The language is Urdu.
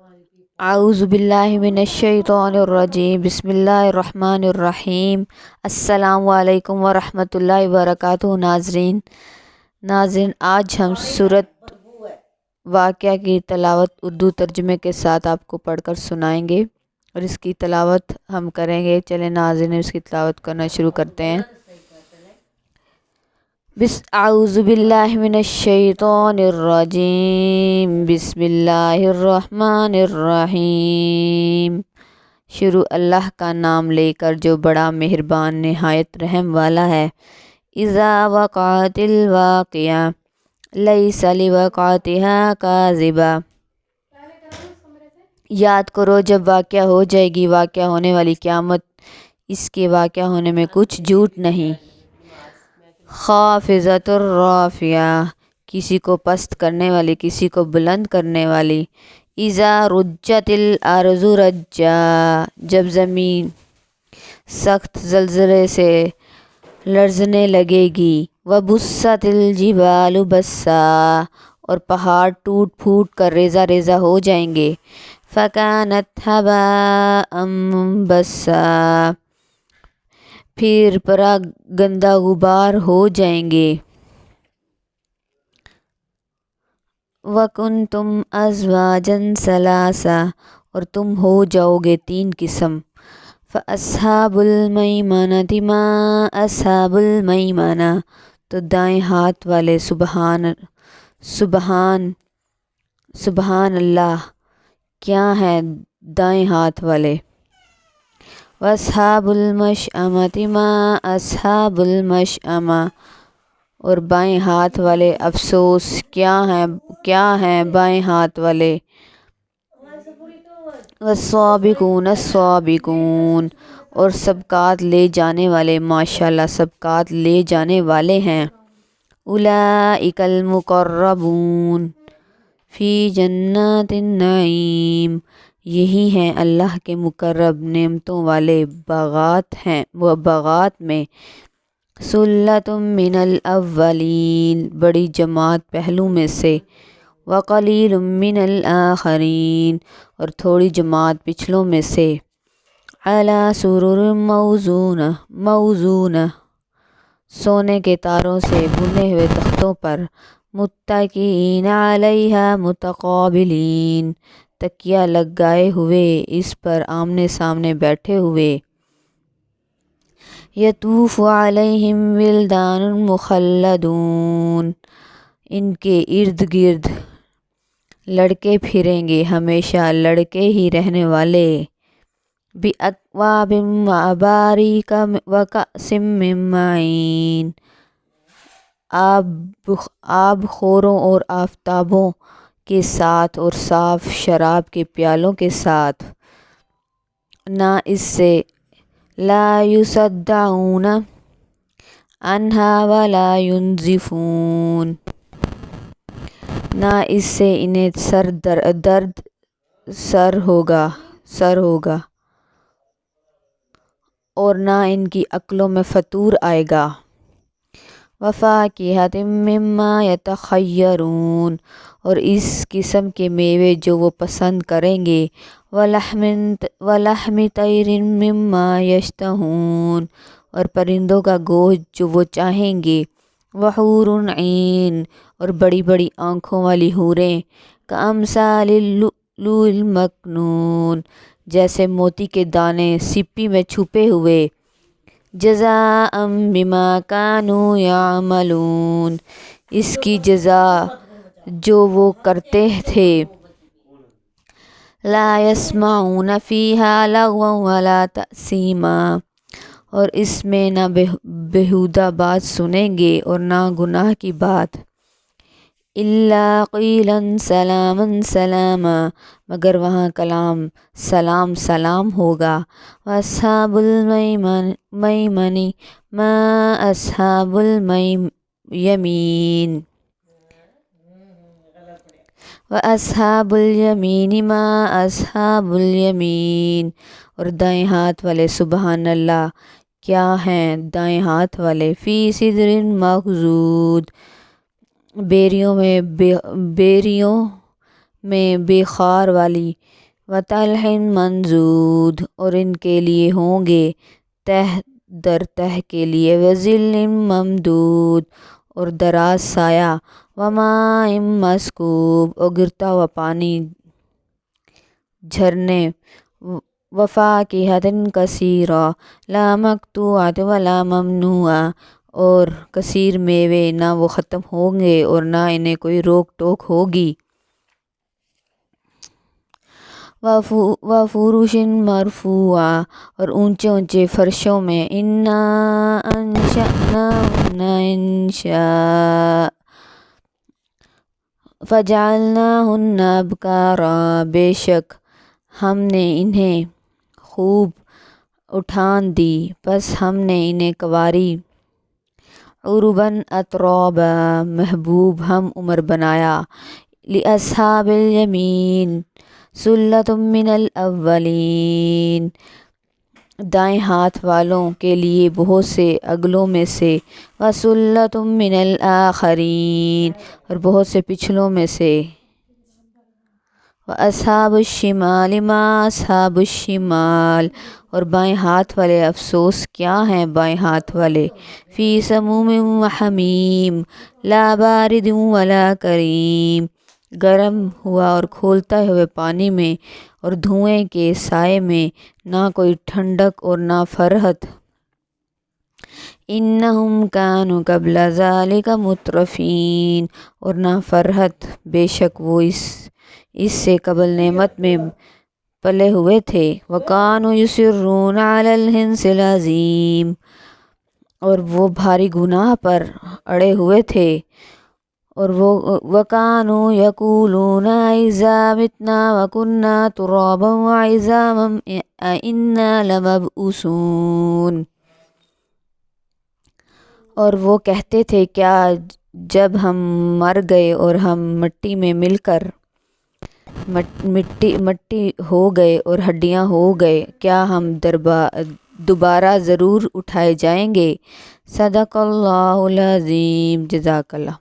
اعوذ باللہ من الشیطان الرجیم، بسم اللہ الرحمن الرحیم۔ السلام علیکم ورحمۃ اللہ وبرکاتہ۔ ناظرین، آج ہم سورۃ واقعہ کی تلاوت اردو ترجمے کے ساتھ آپ کو پڑھ کر سنائیں گے، اور اس کی تلاوت ہم کریں گے۔ چلیں ناظرین، اس کی تلاوت کرنا شروع کرتے ہیں۔ اعوذ باللہ من الشیطان الرجیم، بسم اللہ الرحمن الرحیم۔ شروع اللہ کا نام لے کر جو بڑا مہربان نہایت رحم والا ہے۔ اذا وقعت الواقعہ لیس لوقعتها کاذبہ، یاد کرو جب واقعہ ہو جائے گی واقعہ ہونے والی قیامت، اس کے واقعہ ہونے میں کچھ جھوٹ نہیں۔ خافضۃ الرافعہ، کسی کو پست کرنے والی، کسی کو بلند کرنے والی۔ اذا رجت الارض رجا، جب زمین سخت زلزلے سے لرزنے لگے گی۔ وبست الجبال بسا، اور پہاڑ ٹوٹ پھوٹ کر ریزہ ریزہ ہو جائیں گے۔ فکانت ھباء منبثا، پھر گندہ غبار ہو جائیں گے۔ وَكُنْتُمْ أَزْوَاجًا ثَلَاثًا، اور تم ہو جاؤ گے تین قسم۔ فَأَصْحَابُ الْمَيْمَنَةِ مَا أَصْحَابُ الْمَيْمَنَةِ، تو دائیں ہاتھ والے، سبحان اللہ، کیا ہیں دائیں ہاتھ والے۔ وَأَصْحَابُ الْمَشْأَمَةِ مَا أَصْحَابُ الْمَشْأَمَةِ، اور بائیں ہاتھ والے افسوس، کیا ہیں بائیں ہاتھ والے۔ وَالسَّابِقُونَ السَّابِقُونَ، اور سبقات لے جانے والے، ماشاءاللہ سبقات لے جانے والے ہیں۔ اولئک المقربون فی جنات النعیم، یہی ہیں اللہ کے مقرب نعمتوں والے باغات میں۔ ثلۃ من الاولین، بڑی جماعت پہلوں میں سے۔ وقلیل من الآخرین، اور تھوڑی جماعت پچھلوں میں سے۔ علی سرر موضونہ، سونے کے تاروں سے بنے ہوئے تختوں پر۔ متکئین علیہا متقابلین، تکیہ لگائے ہوئے اس پر آمنے سامنے بیٹھے ہوئے۔ یطوف علیہم ولدان مخلدون، ان کے ارد گرد لڑکے پھریں گے، ہمیشہ لڑکے ہی رہنے والے۔ بِأَکْوَابٍ وَأَبَارِیکَ وَکَأْسٍ مِّن مَّعِین، آب خوروں اور آفتابوں کے ساتھ، اور صاف شراب کے پیالوں کے ساتھ۔ نہ اس سے لا یصدعون عنہا ولا ینزفون، نہ اس سے انہیں درد سر ہوگا، اور نہ ان کی عقلوں میں فطور آئے گا۔ وفاکہۃ مما یتخیرون، اور اس قسم کے میوے جو وہ پسند کریں گے۔ ولحم طیر مما یشتہون، اور پرندوں کا گوشت جو وہ چاہیں گے۔ وحور عین، اور بڑی بڑی آنکھوں والی حوریں۔ کامثال اللؤلؤ المکنون، جیسے موتی کے دانے سپی میں چھپے ہوئے۔ جزاء بما کانوا یعملون، اس کی جزا جو وہ کرتے تھے۔ لا یسمعون فیہا لغوا ولا تأثیما، اور اس میں نہ بیہودہ بات سنیں گے اور نہ گناہ کی بات۔ الا قیلا سلاما سلاما، مگر وہاں کلام سلام سلام ہوگا۔ واصحاب المیمنۃ ما اصحاب الیمین، واصحاب الیمین ما اصحاب الیمین، اور دائیں ہاتھ والے، سبحان اللہ، کیا ہیں دائیں ہاتھ والے۔ فی سدر مخضود، بیریوں میں بے خار والی، وطلح منضود اور ان کے لیے ہوں گے تہ در تہ کے لیے، وظل ممدود اور دراز سایہ، وماء مسکوب اور گرتا ہوا پانی، جھرنے، وفاکہۃ کثیرہ لا مقطوعۃ ولا ممنوعہ اور کثیر میوے، نہ وہ ختم ہوں گے اور نہ انہیں کوئی روک ٹوک ہوگی، وفرش مرفوعہ اور اونچے اونچے فرشوں میں، انا انشأناہن انشاء فجعلناہن ابکارا بے شک ہم نے انہیں خوب اٹھان دی، پس ہم نے انہیں کنواری، عرباً اترابا محبوب ہم عمر بنایا، لاصحاب الیمین ثلۃ من الاولین دائیں ہاتھ والوں کے لیے بہت سے اگلوں میں سے، وثلۃ من الآخرین اور بہت سے پچھلوں میں سے، واصحاب الشمال ما اصحاب الشمال اور بائیں ہاتھ والے افسوس کیا ہیں بائیں ہاتھ والے، فی سموم وحمیم لا بارد ولا کریم گرم ہوا اور کھولتا ہوئے پانی میں اور دھوئیں کے سائے میں، نہ کوئی ٹھنڈک اور نہ فرحت، انہم کانوا قبل ذالک مترفین اور نہ فرحت بے شک وہ اس سے قبل نعمت میں پلے ہوئے تھے، وکانوا یصرون علی الحنث العظیم اور وہ بھاری گناہ پر اڑے ہوئے تھے، اور وَكَانُوا يَقُولُونَ أَإِذَا مِتْنَا وَكُنَّا تُرَابًا وَعِظَامًا أَإِنَّا لَمَبْعُوثُونَ اور وہ کہتے تھے کیا جب ہم مر گئے اور ہم مٹی میں مل کر مٹی ہو گئے اور ہڈیاں ہو گئے، کیا ہم دوبارہ ضرور اٹھائے جائیں گے۔ صدق اللہ العظیم۔ جزاک اللہ۔